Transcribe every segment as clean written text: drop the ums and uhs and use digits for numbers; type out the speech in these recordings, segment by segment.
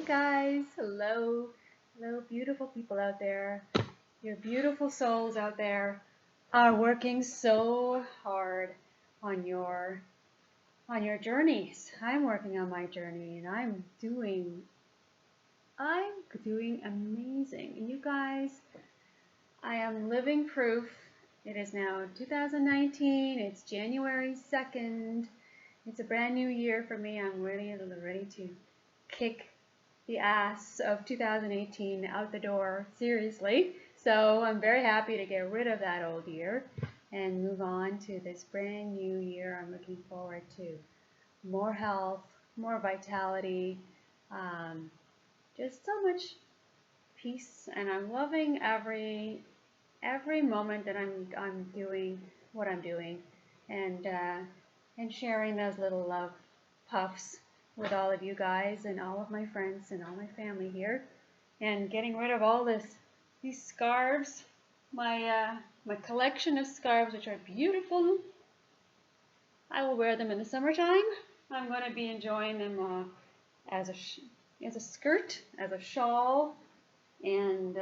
guys. Hello. Hello, beautiful people out there. Your beautiful souls out there are working so hard on your journeys. I'm working on my journey and I'm doing amazing. And you guys, I am living proof. It is now 2019. It's January 2nd. It's a brand new year for me. I'm really ready to kick the ass of 2018 out the door, seriously. So I'm very happy to get rid of that old year and move on to this brand new year. I'm looking forward to more health, more vitality, just so much peace, and I'm loving every moment that I'm doing what I'm doing, and sharing those little love puffs with all of you guys and all of my friends and all my family here, and getting rid of all these scarves, my collection of scarves, which are beautiful. I will wear them in the summertime. I'm going to be enjoying them as a skirt, as a shawl, and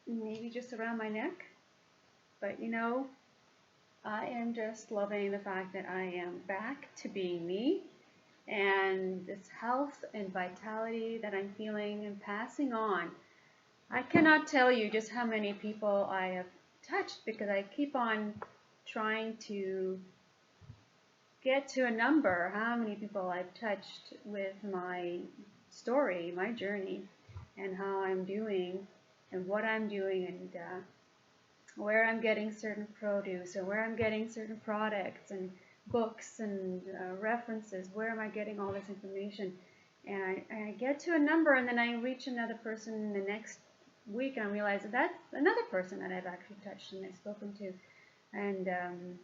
maybe just around my neck. But I am just loving the fact that I am back to being me, and this health and vitality that I'm feeling and passing on. I cannot tell you just how many people I have touched, because I keep on trying to get to a number, how many people I've touched with my story, my journey, and how I'm doing and what I'm doing, and where I'm getting certain produce, or where I'm getting certain products and books and references. Where am I getting all this information? And I get to a number, and then I reach another person the next week, and I realize that that's another person that I've actually touched and I've spoken to, and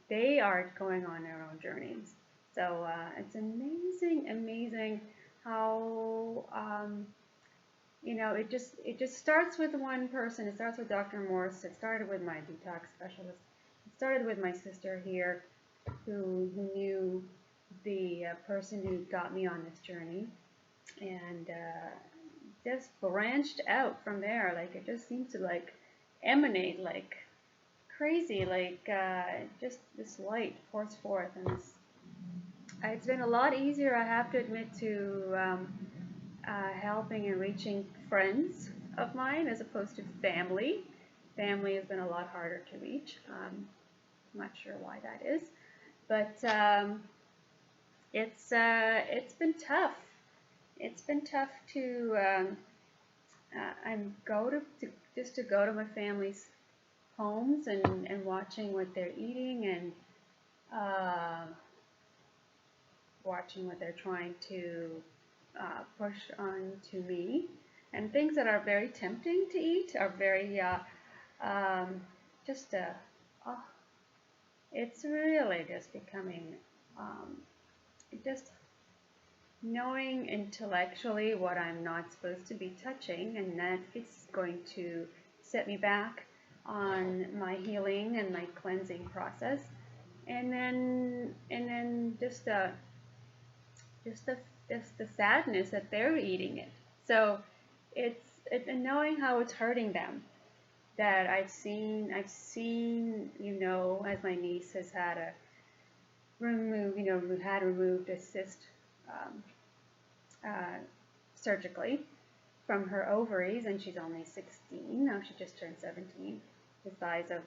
they are going on their own journeys. So it's amazing how it just starts with one person. It starts with Dr. Morse. It started with my detox specialist. It started with my sister here, who knew the person who got me on this journey, and just branched out from there. Like, it just seems to emanate like crazy, just this light pours forth, and it's been a lot easier, I have to admit, to helping and reaching friends of mine as opposed to family. Family has been a lot harder to reach. I'm not sure why that is, but it's been tough. It's been tough to go to my family's homes and watching what they're eating, and watching what they're trying to push on to me, and things that are very tempting to eat are very just it's really just becoming just knowing intellectually what I'm not supposed to be touching, and that it's going to set me back on my healing and my cleansing process, and then just the sadness that they're eating it. So and knowing how it's hurting them. That I've seen, as my niece has had removed a cyst surgically from her ovaries, and she's only 16 now. She just turned 17, the size of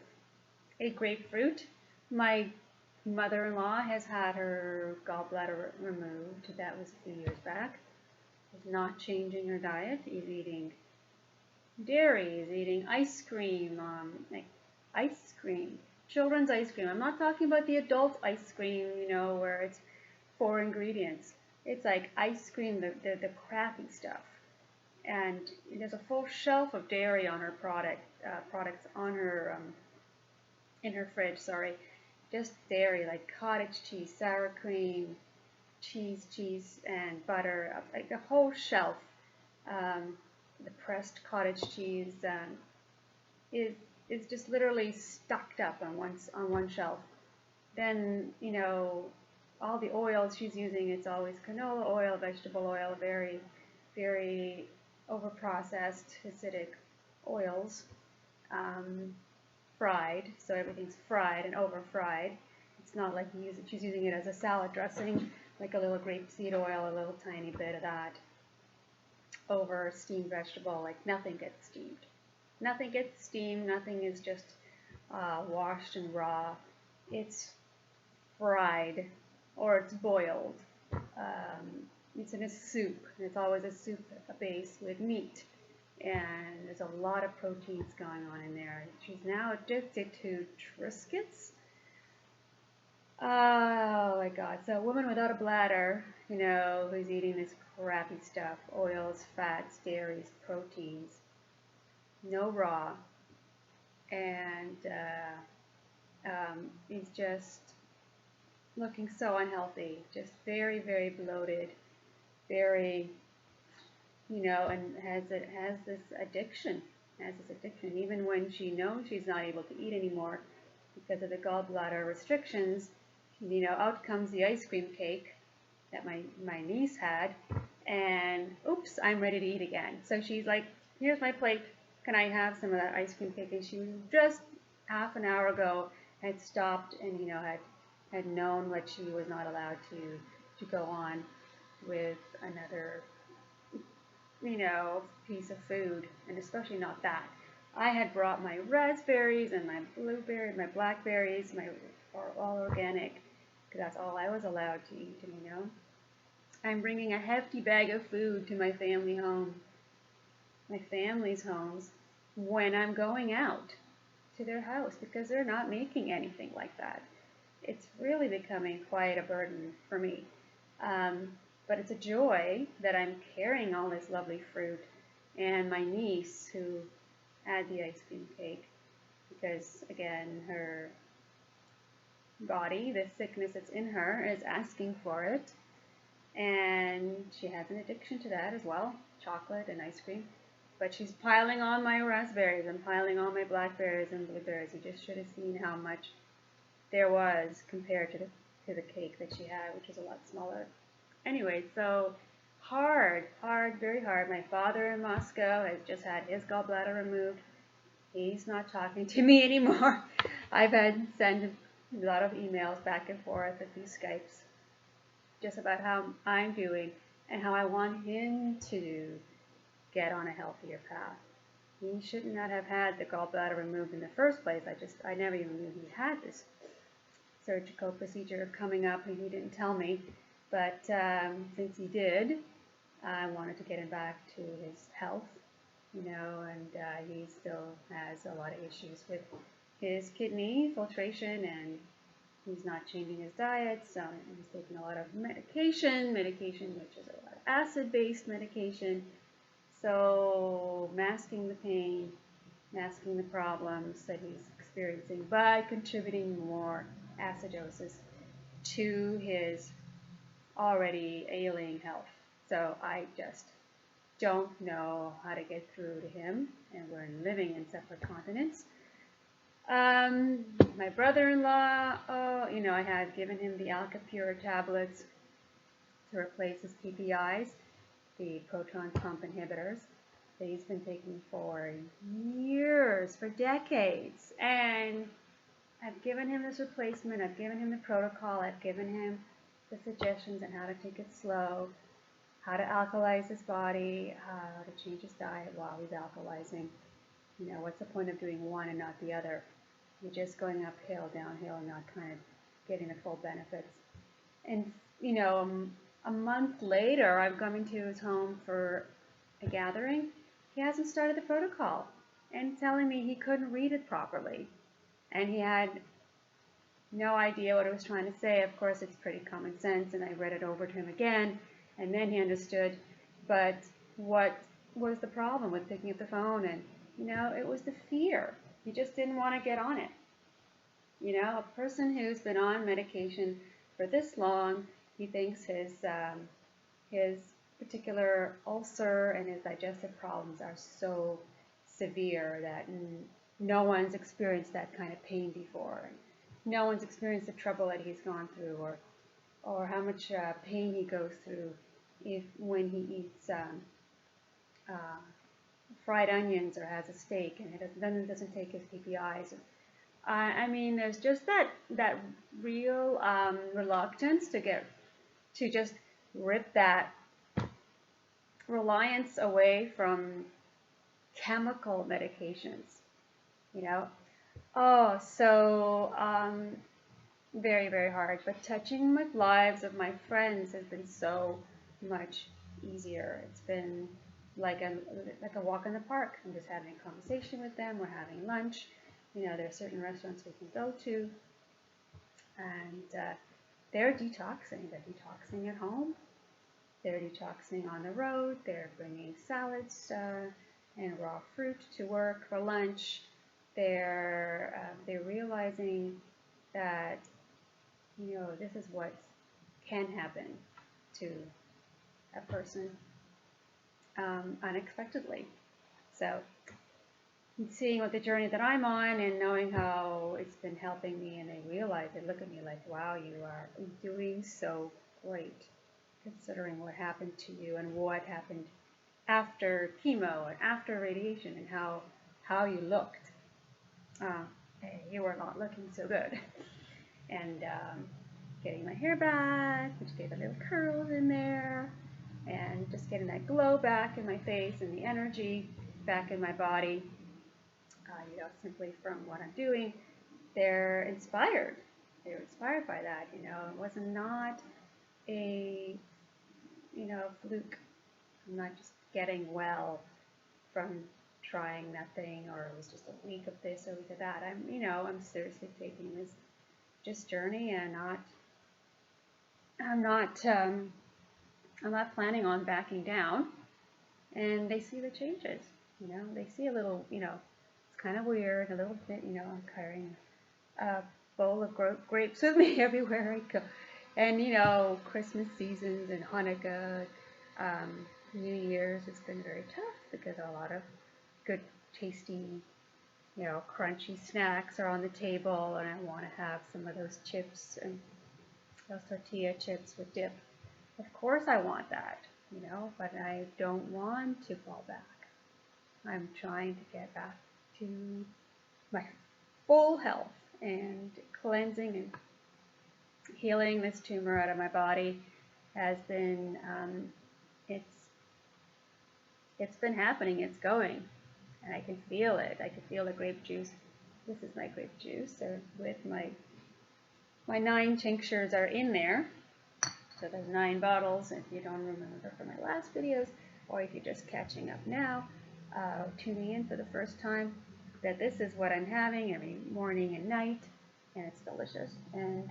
a grapefruit. My mother-in-law has had her gallbladder removed. That was a few years back. Is not changing her diet. Is eating dairy. Is eating ice cream. Children's ice cream. I'm not talking about the adult ice cream, where it's 4 ingredients. It's like ice cream, the crappy stuff. And there's a full shelf of dairy on her products on her in her fridge. Sorry. Just dairy, like cottage cheese, sour cream, cheese, and butter, like the whole shelf. The pressed cottage cheese is just literally stocked up on one shelf. Then all the oils she's using, it's always canola oil, vegetable oil, very very overprocessed acidic oils, um, fried, so everything's fried and over fried. It's not like she's using it as a salad dressing, like a little grapeseed oil, a little tiny bit of that over steamed vegetable. Like nothing gets steamed. Nothing gets steamed. Nothing is just washed and raw. It's fried or it's boiled. It's in a soup. And it's always a soup base with meat. And there's a lot of proteins going on in there. She's now addicted to Triscuits. Oh my God. So a woman without a bladder, who's eating this crappy stuff, oils, fats, dairies, proteins, no raw, and is just looking so unhealthy, just very, very bloated, very, and has this addiction, even when she knows she's not able to eat anymore because of the gallbladder restrictions. Out comes the ice cream cake that my niece had, and oops, I'm ready to eat again. So she's like, here's my plate, can I have some of that ice cream cake? And she was just half an hour ago had stopped and had known what she was not allowed to go on with another piece of food, and especially not that. I had brought my raspberries and my blueberries, my blackberries, are all organic, because that's all I was allowed to eat. And I'm bringing a hefty bag of food to my family's homes, when I'm going out to their house, because they're not making anything like that. It's really becoming quite a burden for me. But it's a joy that I'm carrying all this lovely fruit, and my niece who had the ice cream cake, because again, her body, the sickness that's in her, is asking for it, and she has an addiction to that as well, chocolate and ice cream. But she's piling on my raspberries and piling on my blackberries and blueberries. You just should have seen how much there was compared to the cake that she had, which was a lot smaller. Anyway, so very hard. My father in Moscow has just had his gallbladder removed. He's not talking to me anymore. I've had sent a lot of emails back and forth, a few Skypes, just about how I'm doing and how I want him to get on a healthier path. He should not have had the gallbladder removed in the first place. I never even knew he had this surgical procedure coming up, and he didn't tell me. But since he did, I wanted to get him back to his health, and he still has a lot of issues with his kidney filtration, and he's not changing his diet, so he's taking a lot of medication which is a lot of acid-based medication, so masking the pain, masking the problems that he's experiencing by contributing more acidosis to his already ailing health. So I just don't know how to get through to him, and we're living in separate continents. My brother-in-law, I had given him the Alka-Pure tablets to replace his PPIs, the proton pump inhibitors, that he's been taking for years, for decades. And I've given him this replacement, I've given him the protocol, I've given him the suggestions on how to take it slow, how to alkalize his body, how to change his diet while he's alkalizing. What's the point of doing one and not the other? You're just going uphill, downhill, and not kind of getting the full benefits. And, a month later, I'm coming to his home for a gathering. He hasn't started the protocol and telling me he couldn't read it properly. And he had no idea what it was trying to say. Of course, it's pretty common sense, and I read it over to him again, and then he understood. But what was the problem with picking up the phone? And, it was the fear. He just didn't want to get on it. A person who's been on medication for this long, he thinks his particular ulcer and his digestive problems are so severe that no one's experienced that kind of pain before. No one's experienced the trouble that he's gone through, or how much pain he goes through when he eats uh, fried onions or has a steak, and then doesn't take his PPIs. I mean, there's just that real reluctance to just rip that reliance away from chemical medications, you know. Oh, so very, very hard. But touching the lives of my friends has been so much easier. It's been like a walk in the park. I'm just having a conversation with them. We're having lunch. You know, there are certain restaurants we can go to, and they're detoxing. They're detoxing at home. They're detoxing on the road. They're bringing salads and raw fruit to work for lunch. They're realizing that, you know, this is what can happen to a person unexpectedly. So seeing what the journey that I'm on and knowing how it's been helping me, and they realize, they look at me like, wow, you are doing so great considering what happened to you and what happened after chemo and after radiation and how you looked. Hey, you were not looking so good. And getting my hair back, which gave a little curls in there, and just getting that glow back in my face and the energy back in my body, you know, simply from what I'm doing. They're inspired. They were inspired by that, you know. It was not a, you know, fluke. I'm not just getting well from trying nothing, or it was just a week of this or a week of that. I'm seriously taking this journey, and I'm not planning on backing down. And they see the changes, you know. They see a little, you know, it's kind of weird, a little bit, you know. I'm carrying a bowl of grapes with me everywhere I go, and you know, Christmas seasons and Hanukkah, New Year's, it's been very tough because a lot of good, tasty, you know, crunchy snacks are on the table, and I want to have some of those chips and those tortilla chips with dip. Of course I want that, you know, but I don't want to fall back. I'm trying to get back to my full health and cleansing and healing this tumor out of my body has been, it's been happening, it's going, and I can feel it. I can feel the grape juice. This is my grape juice, so with my 9 tinctures are in there. So there's 9 bottles. If you don't remember from my last videos, or if you're just catching up now, tuning in for the first time, that this is what I'm having every morning and night, and it's delicious. And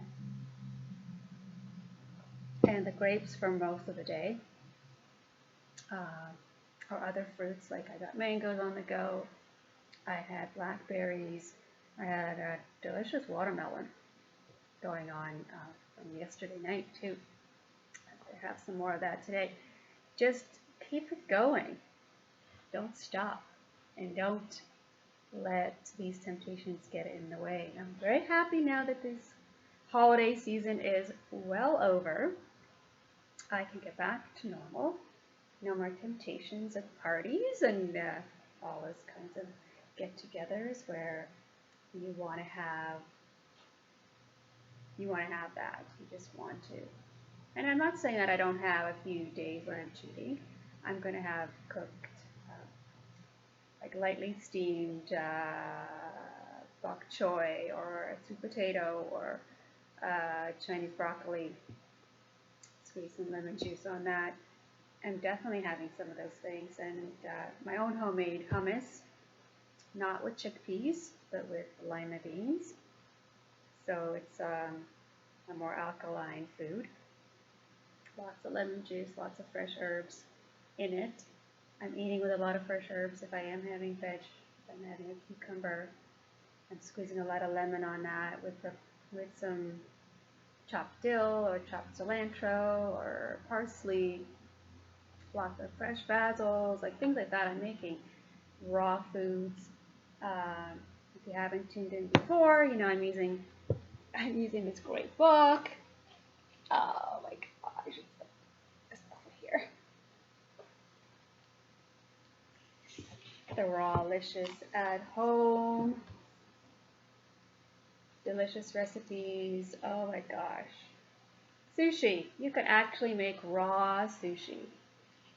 the grapes for most of the day, or other fruits, like I got mangoes on the go, I had blackberries, I had a delicious watermelon going on from yesterday night too. I have some more of that today. Just keep it going. Don't stop, and don't let these temptations get in the way. I'm very happy now that this holiday season is well over. I can get back to normal. No more temptations of parties and all those kinds of get-togethers where you want to have that. You just want to. And I'm not saying that I don't have a few days where I'm cheating. I'm going to have cooked, like lightly steamed bok choy, or a sweet potato, or Chinese broccoli. Squeeze some lemon juice on that. I'm definitely having some of those things. And my own homemade hummus, not with chickpeas, but with lima beans. So it's a more alkaline food. Lots of lemon juice, lots of fresh herbs in it. I'm eating with a lot of fresh herbs. If I am having veg, if I'm having a cucumber, I'm squeezing a lot of lemon on that with some chopped dill or chopped cilantro or parsley, lots of fresh basils, like things like that. I'm making raw foods. If you haven't tuned in before, you know I'm using this great book. Oh my gosh, it's over here. the raw-licious at home. Delicious recipes. Oh my gosh. Sushi. You could actually make raw sushi.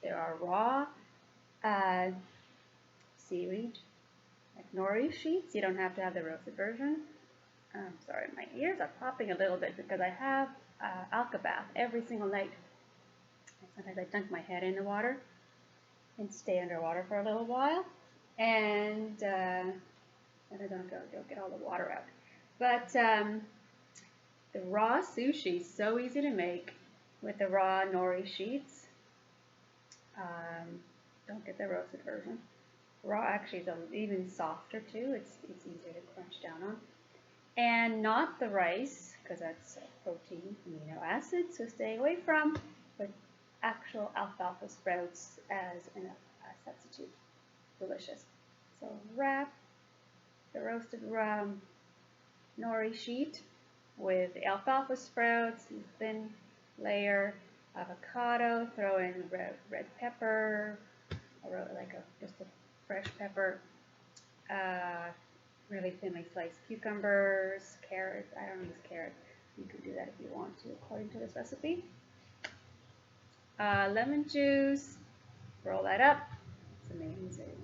There are raw uh, seaweed, like nori sheets. You don't have to have the roasted version. Sorry, my ears are popping a little bit because I have alka bath every single night. Sometimes I dunk my head in the water and stay underwater for a little while, and then I don't get all the water out. But the raw sushi is so easy to make with the raw nori sheets. Don't get the roasted version. Raw actually is even softer too. It's easier to crunch down on. And not the rice, because that's protein, amino acids, so stay away from, but actual alfalfa sprouts as a substitute. Delicious. So wrap the roasted nori sheet with the alfalfa sprouts, thin layer avocado, throw in red pepper, or just a fresh pepper, really thinly sliced cucumbers, carrots. I don't use carrots. You can do that if you want to, according to this recipe. Lemon juice, roll that up. It's amazing.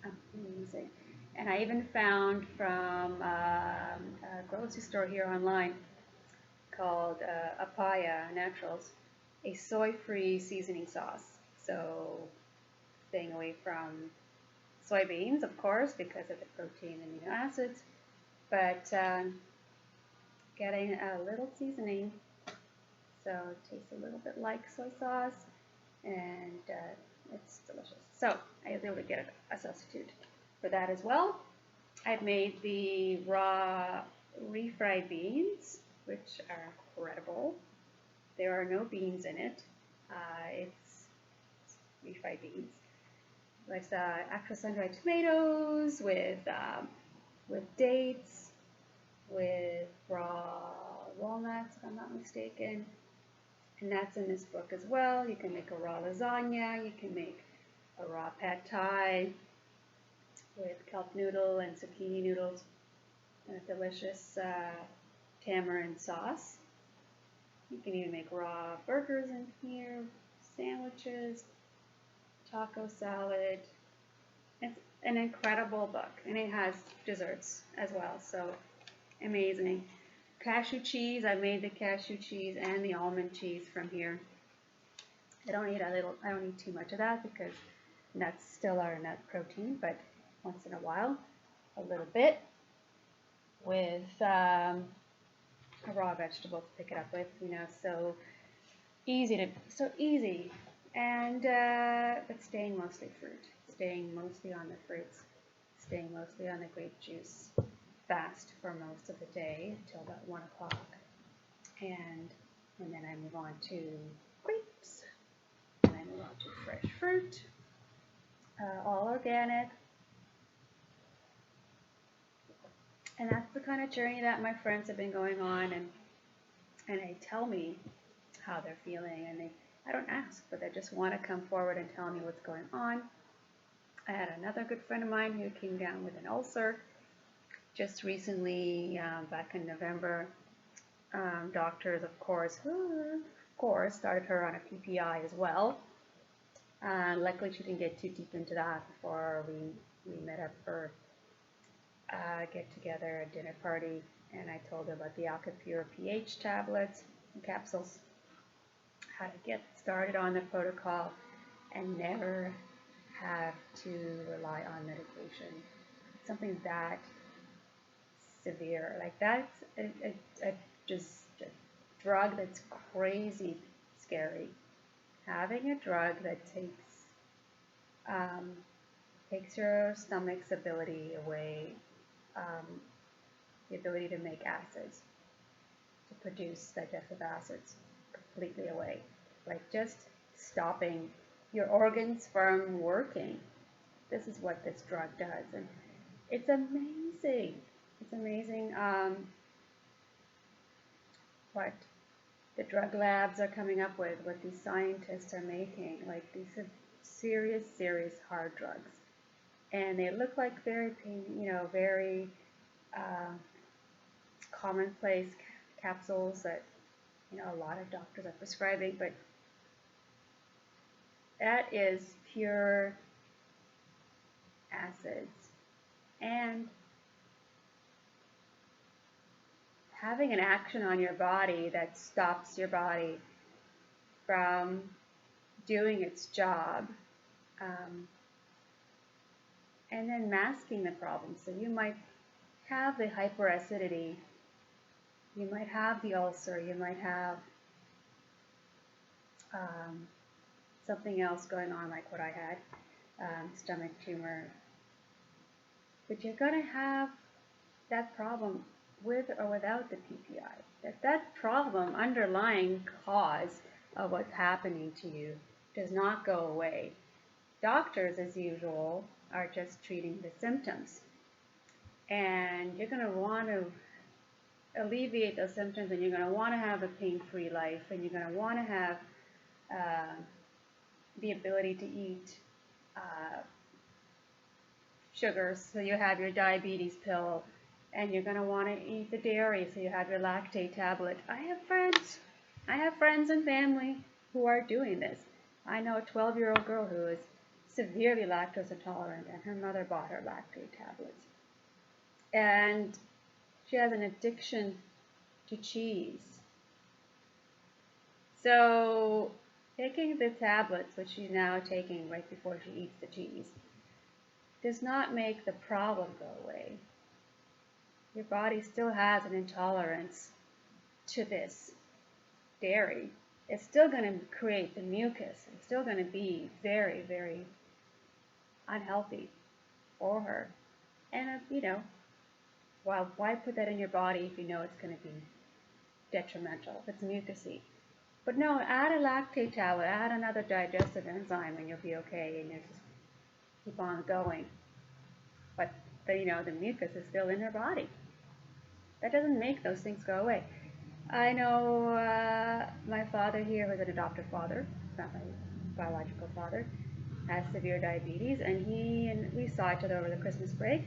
Amazing. And I even found from a grocery store here online called Apaya Naturals a soy-free seasoning sauce. So staying away from soybeans, of course, because of the protein and amino acids, but getting a little seasoning so it tastes a little bit like soy sauce, and it's delicious. So I was able to get a substitute for that as well. I've made the raw refried beans, which are incredible. There are no beans in it. It's refried beans. Like actual sun-dried tomatoes with dates, with raw walnuts, if I'm not mistaken. And that's in this book as well. You can make a raw lasagna. You can make a raw pad thai with kelp noodle and zucchini noodles and a delicious tamarind sauce. You can even make raw burgers in here, sandwiches, taco salad. It's an incredible book, and it has desserts as well, so amazing. Cashew cheese, I made the cashew cheese and the almond cheese from here. I don't need too much of that because nuts still are nut protein, but once in a while, a little bit with a raw vegetable to pick it up with, so easy, and but staying mostly fruit, staying mostly on the fruits, staying mostly on the grape juice. Fast for most of the day until about 1 o'clock, and then I move on to grapes, and I move on to fresh fruit, all organic, and that's the kind of journey that my friends have been going on, and they tell me how they're feeling, and I don't ask, but they just want to come forward and tell me what's going on. I had another good friend of mine who came down with an ulcer just recently, back in November. Doctors, of course, started her on a PPI as well. Luckily, she didn't get too deep into that before we met up for a get-together, a dinner party, and I told her about the AlkaPure pH tablets and capsules, how to get started on the protocol and never have to rely on medication. Something that severe, like that's just a drug that's crazy scary. Having a drug that takes your stomach's ability away, the ability to make acids, to produce digestive acids completely away, like just stopping your organs from working. This is what this drug does, and it's amazing. It's amazing what the drug labs are coming up with, what these scientists are making. Like, these are serious, serious hard drugs. and they look like very pain, very uh, commonplace capsules that a lot of doctors are prescribing, but that is pure acids. And having an action on your body that stops your body from doing its job, um, and then masking the problem. So you might have the hyperacidity, you might have the ulcer, you might have um, something else going on like what I had, stomach tumor, but you're going to have that problem with or without the PPI. That problem, underlying cause of what's happening to you, does not go away. Doctors, as usual, are just treating the symptoms. And you're going to want to alleviate those symptoms, and you're going to want to have a pain-free life, and you're going to want to have uh, the ability to eat sugars, so you have your diabetes pill, and you're going to want to eat the dairy, so you have your lactate tablet. I have friends and family who are doing this. I know a 12-year-old girl who is severely lactose intolerant, and her mother bought her lactate tablets. And she has an addiction to cheese. So taking the tablets, which she's now taking right before she eats the cheese, does not make the problem go away. Your body still has an intolerance to this dairy. It's still going to create the mucus. It's still going to be very, very unhealthy for her. And, well, why put that in your body if you know it's going to be detrimental, if it's mucousy? But no, add a lactate tablet, add another digestive enzyme, and you'll be okay, and you just keep on going. But the mucus is still in her body. That doesn't make those things go away. I know my father here, who's an adoptive father, not my biological father, has severe diabetes, and we saw each other over the Christmas break,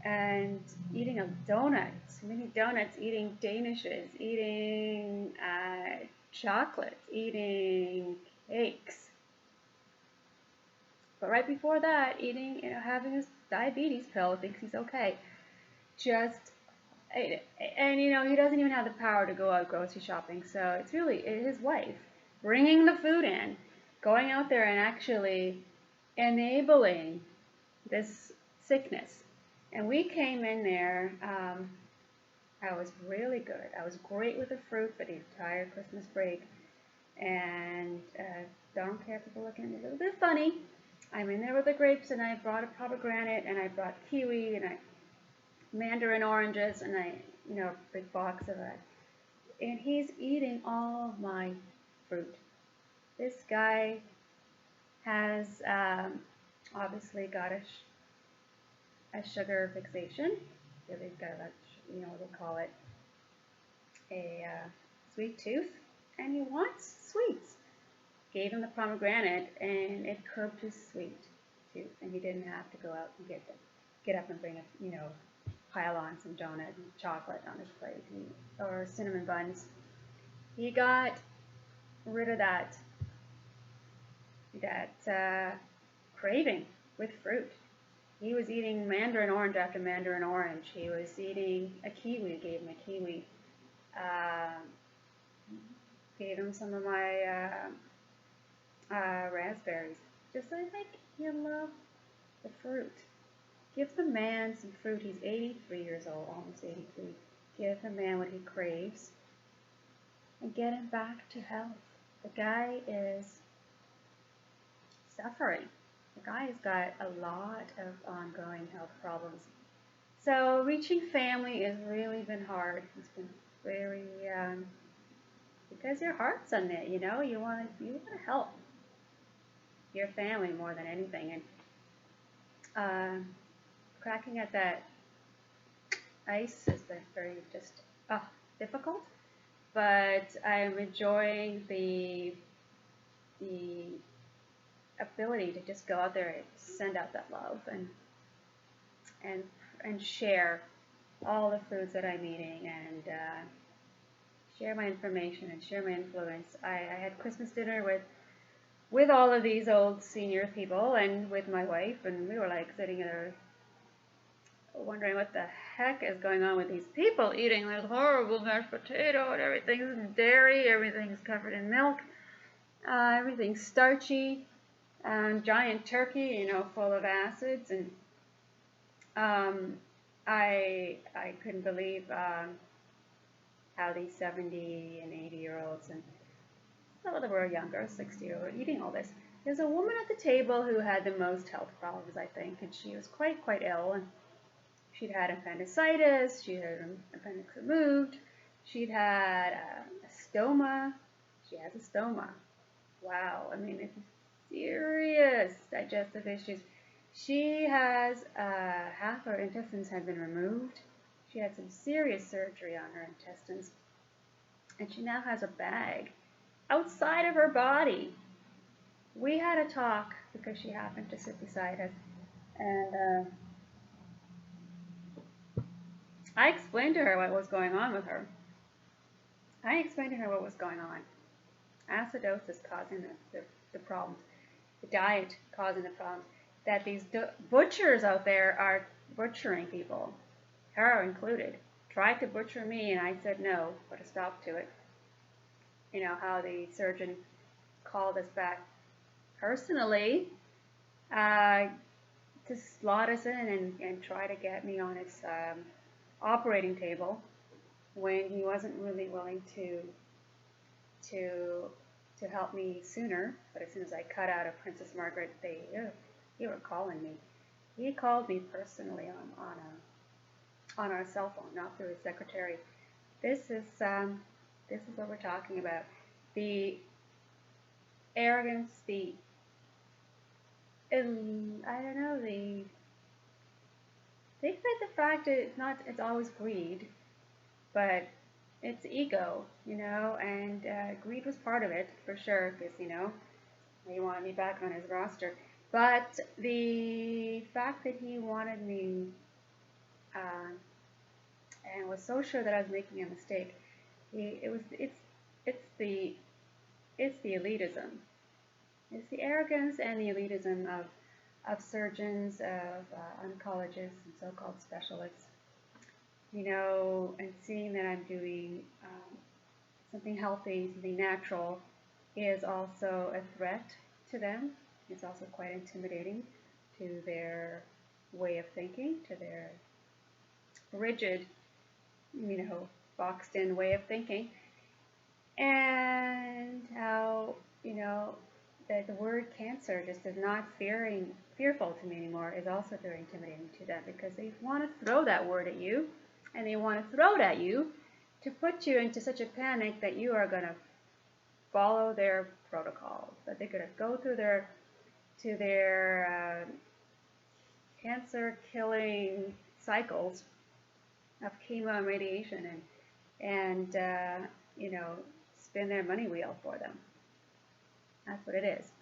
and eating a donut, mini donuts, eating danishes, eating chocolates, eating cakes. But right before that, having his diabetes pill, thinks he's okay. And he doesn't even have the power to go out grocery shopping. So it's really his wife bringing the food in, going out there and actually enabling this sickness. And we came in there. I was really good. I was great with the fruit for the entire Christmas break. And don't care if people look at me a little bit funny. I'm in there with the grapes, and I brought a pomegranate, and I brought kiwi, and mandarin oranges, and big box of it. And he's eating all my fruit. This guy has obviously got a sugar fixation. He's got they call it a sweet tooth, and he wants sweets. Gave him the pomegranate, and it curbed his sweet tooth, and he didn't have to go out and get up and bring pile on some donut and chocolate on his plate, or cinnamon buns. He got rid of that craving with fruit. He was eating mandarin orange after mandarin orange. He was eating a kiwi. Gave him a kiwi. Gave him some of my raspberries. Just like you love the fruit. Give the man some fruit. He's 83 years old, almost 83. Give the man what he craves and get him back to health. The guy is suffering. The guy has got a lot of ongoing health problems. So reaching family has really been hard. It's been very, because your heart's on it, you want to help your family more than anything. And cracking at that ice has been very difficult, but I'm enjoying the ability to just go out there and send out that love and and share all the foods that I'm eating and share my information and share my influence. I had Christmas dinner with all of these old senior people and with my wife, and we were like sitting there wondering what the heck is going on with these people eating this horrible mashed potato and everything's in dairy, everything's covered in milk, everything's starchy, giant turkey, full of acids, and I couldn't believe how these 70 and 80-year-olds and some of them were younger, 60 were eating all this. There's a woman at the table who had the most health problems, I think, and she was quite ill. And she'd had appendicitis, she had her appendix removed, she'd had a stoma. She has a stoma. Wow, I mean, it's serious digestive issues. She has half her intestines had been removed. She had some serious surgery on her intestines, and she now has a bag outside of her body. We had a talk because she happened to sit beside us, and I explained to her what was going on with her. I explained to her what was going on. Acidosis causing the problems, the diet causing the problems, that these butchers out there are butchering people, her included. Tried to butcher me, and I said no, put a stop to it. You know how the surgeon called us back personally to slot us in and try to get me on his operating table when he wasn't really willing to help me sooner. But as soon as I cut out of Princess Margaret, they were calling me. He called me personally on our cell phone, not through his secretary. This is what we're talking about. The arrogance, the fact that it's always greed, but it's ego, and greed was part of it for sure, because he wanted me back on his roster. But the fact that he wanted me and was so sure that I was making a mistake, it's the elitism. It's the arrogance and the elitism of surgeons, of oncologists and so-called specialists, and seeing that I'm doing something healthy, something natural, is also a threat to them. It's also quite intimidating to their way of thinking, to their rigid, boxed-in way of thinking, and how, that the word cancer just is not fearful to me anymore, is also very intimidating to them, because they want to throw that word at you, and they want to throw it at you to put you into such a panic that you are going to follow their protocols, that they're going to go through their cancer-killing cycles of chemo and radiation and spin their money wheel for them. That's what it is,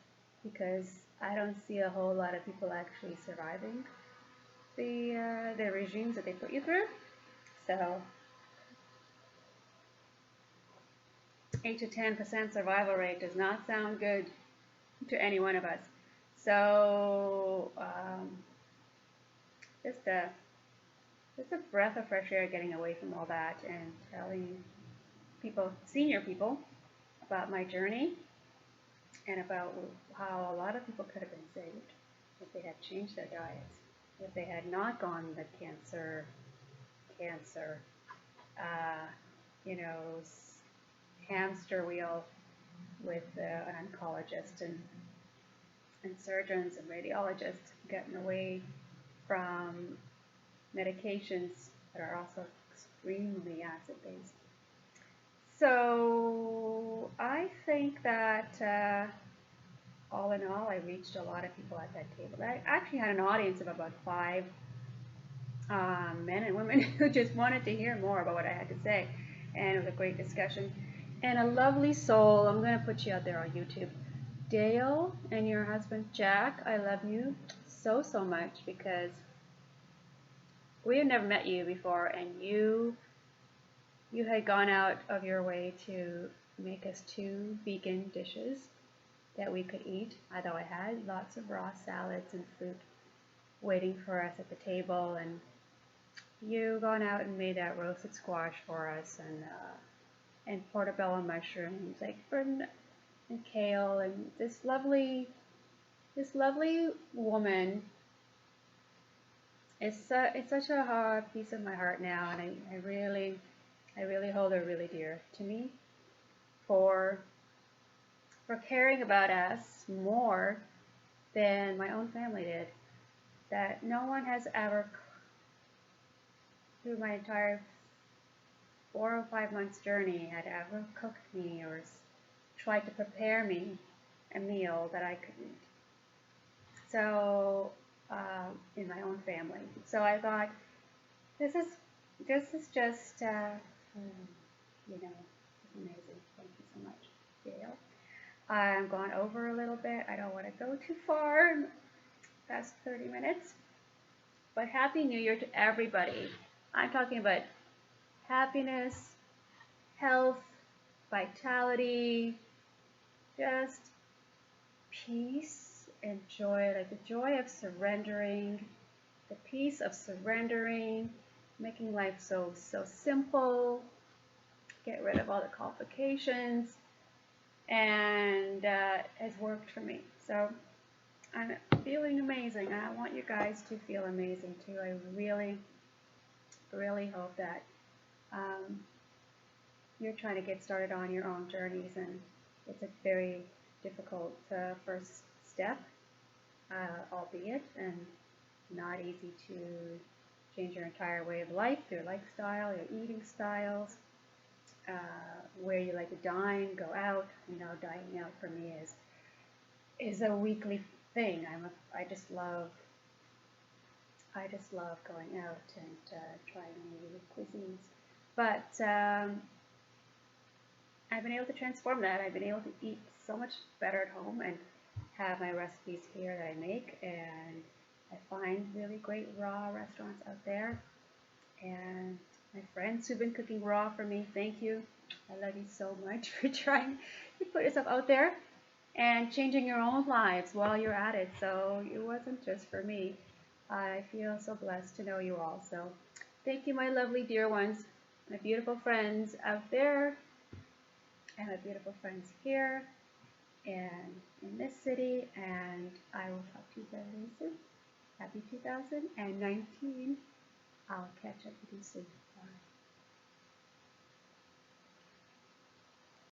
because I don't see a whole lot of people actually surviving the regimes that they put you through. So 8 to 10% survival rate does not sound good to any one of us. So just a breath of fresh air, getting away from all that and telling people, senior people, about my journey and about how a lot of people could have been saved if they had changed their diets, if they had not gone the cancer, hamster wheel with an oncologist and surgeons and radiologists, getting away from medications that are also extremely acid-based. So I think that all in all, I reached a lot of people at that table. I actually had an audience of about 5 men and women who just wanted to hear more about what I had to say, and it was a great discussion. And a lovely soul, I'm going to put you out there on YouTube, Dale and your husband Jack, I love you so, so much because we had never met you before, and you had gone out of your way to make us 2 vegan dishes that we could eat. Although I had lots of raw salads and fruit waiting for us at the table, and you gone out and made that roasted squash for us, and portobello mushrooms, like and kale, and this lovely woman is it's such a hard piece of my heart now, and I really hold her really dear to me for caring about us more than my own family did. That no one has ever, through my entire 4 or 5 months journey, had ever cooked me or tried to prepare me a meal that I could eat. So, in my own family. So I thought, this is just, amazing. Thank you so much, Gail. I'm going over a little bit. I don't want to go too far, past 30 minutes. But Happy New Year to everybody. I'm talking about happiness, health, vitality, just peace and joy, like the joy of surrendering, the peace of surrendering, making life so simple, get rid of all the complications, and has worked for me. So I'm feeling amazing, and I want you guys to feel amazing too. I really, really hope that you're trying to get started on your own journeys, and it's a very difficult first step, albeit, and not easy to change your entire way of life, your lifestyle, your eating styles, where you like to dine, go out. Dining out for me is a weekly thing. I just love going out and trying new cuisines. But I've been able to transform that. I've been able to eat so much better at home and have my recipes here that I make, and I find really great raw restaurants out there. And my friends who've been cooking raw for me, thank you. I love you so much for trying to put yourself out there and changing your own lives while you're at it. So it wasn't just for me. I feel so blessed to know you all. So thank you, my lovely dear ones, my beautiful friends out there, and my beautiful friends here and in this city. And I will talk to you very soon. Happy 2019. I'll catch up with you soon. Bye.